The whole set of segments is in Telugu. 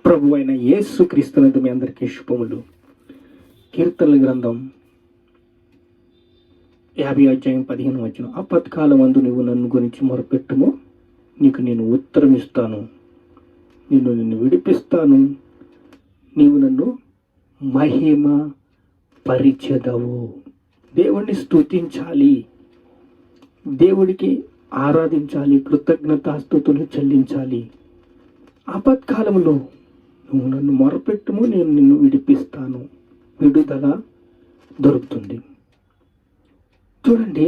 ప్రభు అయిన యేసు క్రీస్తునందు మీ అందరికీ శుభములు. కీర్తనల గ్రంథం 50:15 ఆపత్కాలమందు నీవు నన్ను గురించి మొరపెట్టుము, నీకు నేను ఉత్తరం ఇస్తాను, నిన్ను విడిపిస్తాను, నీవు నన్ను మహిమ పరిచెదవు. దేవుణ్ణి స్తుతించాలి, దేవుడికి ఆరాధించాలి, కృతజ్ఞతాస్తుతులు చెల్లించాలి. ఆపత్కాలంలో నువ్వు నన్ను మొరపెట్టుము, నేను నిన్ను విడిపిస్తాను, విడుదల దొరుకుతుంది. చూడండి,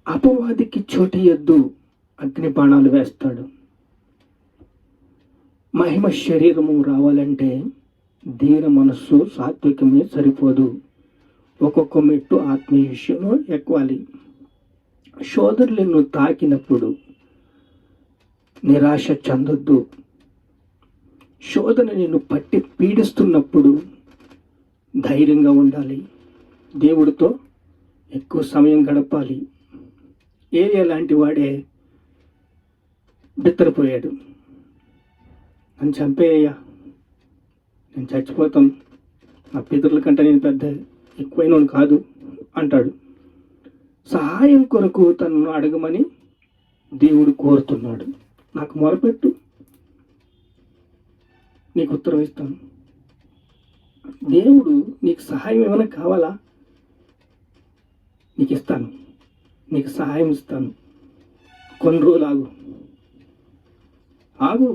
అపవాదికి చోటియద్దు, అగ్ని బాణాలు వేస్తాడు. మహిమ శరీరము రావాలంటే దీన మనస్సు సాత్వికమే సరిపోదు, ఒక్కొక్క మెట్టు ఆత్మీయ విషయంలో ఎక్కాలి. సోదరులను తాకినప్పుడు నిరాశ చెందొద్దు. శోధన నిన్ను పట్టి పీడిస్తున్నప్పుడు ధైర్యంగా ఉండాలి, దేవుడితో ఎక్కువ సమయం గడపాలి. ఏలియా లాంటి వాడే బిత్తరపోయాడు, నన్ను చంపేయ్యా, నేను చచ్చిపోతాను, నా పితరుల కంటే నేను పెద్ద ఎక్కువైన కాదు అంటాడు. సహాయం కొరకు తనను అడగమని దేవుడు కోరుతున్నాడు. నాకు మొరపెట్టు, నీకు ఉత్తరం ఇస్తాను. దేవుడు నీకు సహాయం ఏమైనా కావాలా? నీకు ఇస్తాను, నీకు సహాయం ఇస్తాను. కొన్ని రోజులు ఆగు.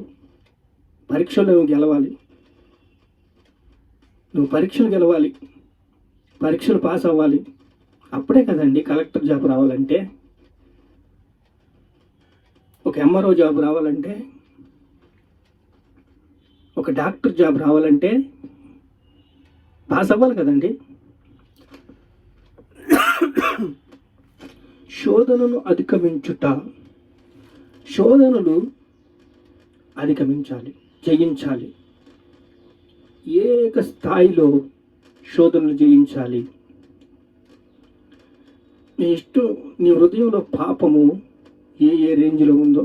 పరీక్షలో నువ్వు గెలవాలి, నువ్వు పరీక్షలు గెలవాలి, పరీక్షలు పాస్ అవ్వాలి. అప్పుడే కదండి కలెక్టర్ జాబ్ రావాలంటే, ఒక ఎంఆర్ఓ జాబ్ రావాలంటే, ఒక డాక్టర్ జాబ్ రావాలంటే పాస్ అవ్వాలి కదండి. శోధనను అధిగమించుట, శోధనలు అధిగమించాలి, జయించాలి. ఏక స్థాయిలో శోధనలు జయించాలి. నీ ఇష్టం, నీ హృదయంలో పాపము ఏ రేంజ్లో ఉందో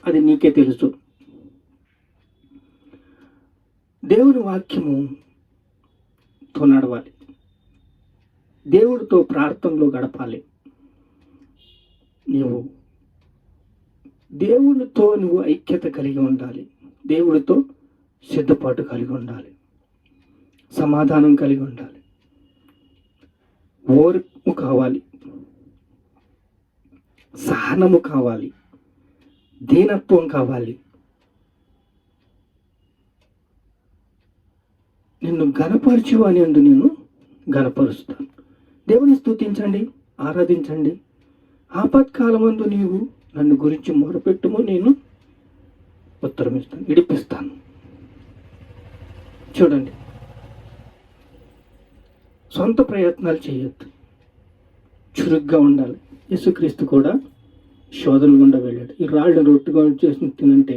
అది నీకే తెలుసు. దేవుని వాక్యముతో నడవాలి, దేవుడితో ప్రార్థనలో గడపాలి. దేవుడితో నువ్వు ఐక్యత కలిగి ఉండాలి, దేవుడితో సిద్ధపాటు కలిగి ఉండాలి, సమాధానం కలిగి ఉండాలి, ఓర్పు కావాలి, సహనము కావాలి, దీనత్వం కావాలి. నిన్ను ఘనపరచువాని అందు నేను ఘనపరుస్తాను. దేవుని స్తుతించండి, ఆరాధించండి. ఆపత్కాలమందు నీవు నన్ను గురించి మొరపెట్టుము, నేను ఉత్తరం ఇస్తాను, విడిపిస్తాను. చూడండి, సొంత ప్రయత్నాలు చేయొద్దు, చురుగ్గా ఉండాలి. యేసుక్రీస్తు కూడా శోధనలు గుండా వెళ్ళాడు. ఈ రాళ్ళు రొట్టుగా చేసి తినంటే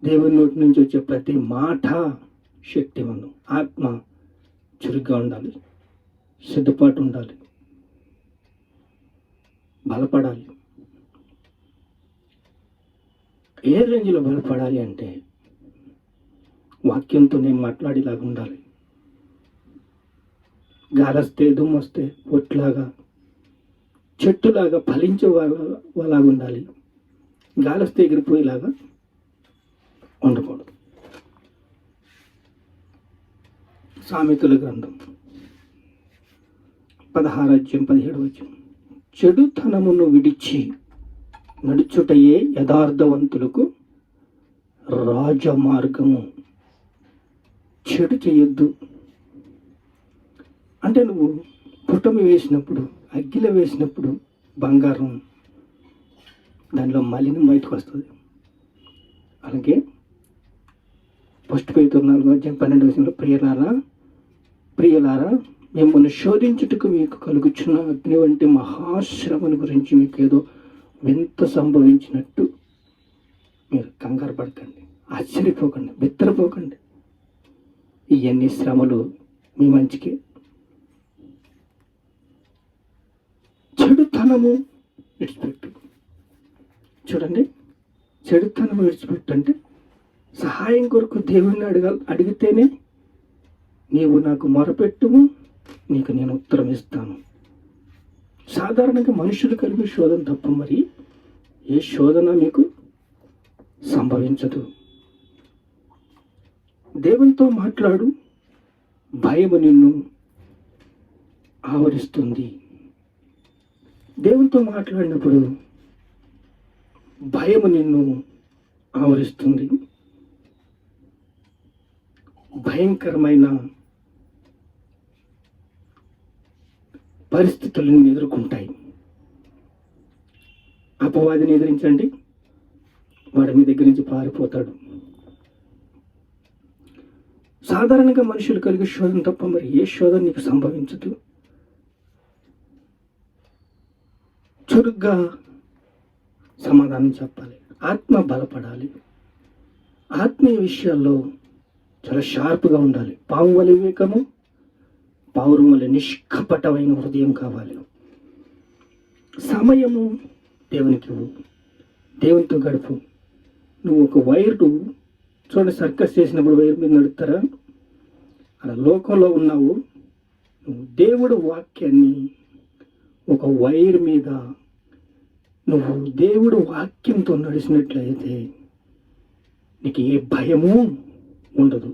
దేవుని నోటి నుంచి వచ్చే ప్రతి మాట శక్తివంతం. ఆత్మ చురుగ్గా ఉండాలి, సిద్ధపాటు ఉండాలి, బలపడాలి. ఏ రేంజ్లో బలపడాలి అంటే వాక్యంతో నేను మాట్లాడేలాగా ఉండాలి. గాలొస్తే దుమ్మొస్తే పొట్లాగా చెట్టులాగా ఫలించే వాళ్ళలాగా ఉండాలి. గాలొస్తే ఎగిరిపోయేలాగా ఉండకూడదు. సామెతల గ్రంథం 16:17 చెడుతనమును విడిచి నడుచుటయే యథార్థవంతులకు రాజమార్గము. చెడు చేయొద్దు అంటే నువ్వు పుటమి వేసినప్పుడు, అగ్గిలో వేసినప్పుడు బంగారం దానిలో మలినం బయటకు వస్తుంది. అలాగే ఫస్ట్ పేతురు 4:12 ప్రియులారా మిమ్మల్ని శోధించుటకు మీకు కలుగుచున్న అగ్ని వంటి మహాశ్రమను గురించి మీకు ఏదో వింత సంభవించినట్టు మీరు కంగారు పడకండి, ఆశ్చర్యపోకండి, బిత్తరపోకండి. ఇవన్నీ శ్రమలు మీ మంచికే. చెడుతనము విడిచిపెట్టు. చూడండి, చెడుతనం విడిచిపెట్టంటే సహాయం కొరకు దేవుణ్ణి అడిగితేనే నీవు నాకు మొరపెట్టుము, నీకు నేను ఉత్తరం ఇస్తాను. సాధారణంగా మనుషులు కలిగే శోధన తప్ప మరి ఏ శోధన మీకు సంభవించదు. దేవునితో మాట్లాడు, భయము నిన్ను ఆవరిస్తుంది. దేవునితో మాట్లాడినప్పుడు భయము నిన్ను ఆవరిస్తుంది. భయంకరమైన పరిస్థితులను ఎదుర్కొంటాయి. అపవాదిని ఎదిరించండి, వాడి మీ దగ్గర నుంచి పారిపోతాడు. సాధారణంగా మనుషులు కలిగే శోధన తప్ప మరి ఏ శోధన నీకు సంభవించదు. చురుగ్గా సమాధానం చెప్పాలి, ఆత్మ బలపడాలి, ఆత్మీయ విషయాల్లో చాలా షార్ప్గా ఉండాలి. పాము వలె వివేకము, పౌరం వలె నిష్కపటమైన హృదయం కావాలి. సమయము దేవునికి, దేవునితో గడుపు. నువ్వు ఒక వైరు చూడండి, సర్కస్ చేసినప్పుడు వైర్ మీద నడుపుతారా, అలా లోకంలో ఉన్నావు. నువ్వు దేవుడు వాక్యాన్ని ఒక వైర్ మీద నువ్వు దేవుడు వాక్యంతో నడిచినట్లయితే నీకు ఏ భయము ఉండదు.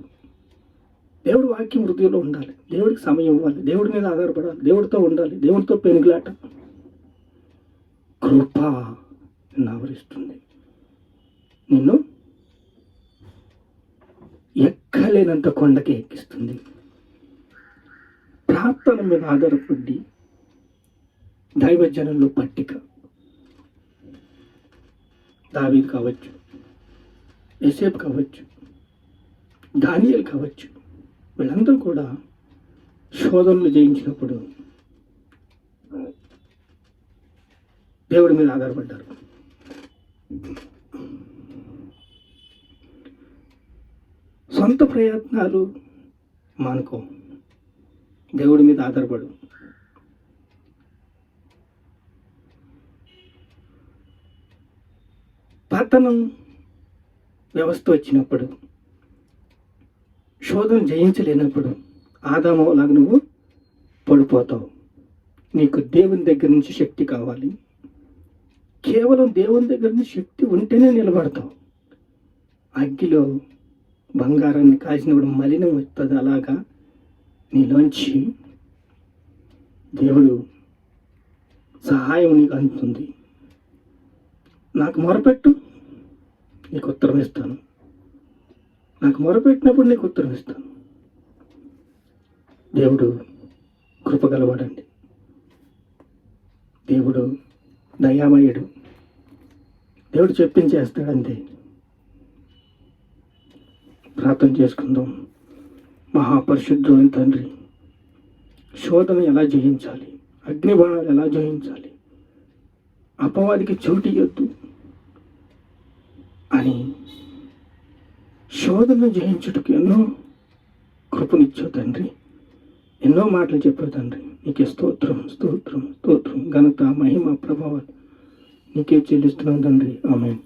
దేవుడు వాక్యం హృదయంలో ఉండాలి, దేవుడికి సమయం ఇవ్వాలి, దేవుడి మీద ఆధారపడాలి, దేవుడితో ఉండాలి, దేవుడితో పెనుగులాట. కృప నిన్ను ఆవరిస్తుంది, నిన్ను ఎక్కలేనంత కొండకి ఎక్కిస్తుంది. ప్రార్థన మీద ఆధారపడి దైవజనంలో పట్టిక దావీదు కావచ్చు, యోసేపు కావచ్చు, దానియేలు కావచ్చు, వీళ్ళందరూ కూడా శోధనలు జయించినప్పుడు దేవుడి మీద ఆధారపడ్డారు. సొంత ప్రయత్నాలు మానుకో, దేవుడి మీద ఆధారపడు. పతనం వ్యవస్థ వచ్చినప్పుడు, శోధన జయించలేనప్పుడు ఆదాము లాగా నువ్వు పడిపోతావు. నీకు దేవుని దగ్గర నుంచి శక్తి కావాలి. కేవలం దేవుని దగ్గర నుంచి శక్తి ఉంటేనే నిలబడతావు. అగ్గిలో బంగారాన్ని కాసినప్పుడు మలినం వస్తుంది, అలాగా నీలోంచి దేవుడు సహాయం నీకు అందుతుంది. నాకు మొరపెట్టు, నీకు ఉత్తరం ఇస్తాను. నాకు మొరపెట్టినప్పుడు నీకు ఉత్తరం ఇస్తాను. దేవుడు కృపగలవాడండి, దేవుడు దయామయుడు, దేవుడు చెప్పించేస్తాడంతే. ప్రార్థన చేసుకుందాం. మహాపరిశుద్ధుడైన తండ్రి, శోధన ఎలా జయించాలి, అగ్నిబాణాలు ఎలా జయించాలి, అపవాదికి చోటు ఇవ్వద్దు అని శోధన జయించుటకు ఎన్నో కృపనిచ్చావు తండ్రి, ఎన్నో మాటలు చెప్పావు తండ్రి. నీకే స్తోత్రం స్తోత్రం స్తోత్రం, ఘనత మహిమ ప్రభావాలు నీకే చెల్లిస్తున్నాం తండ్రి. ఆమేన్.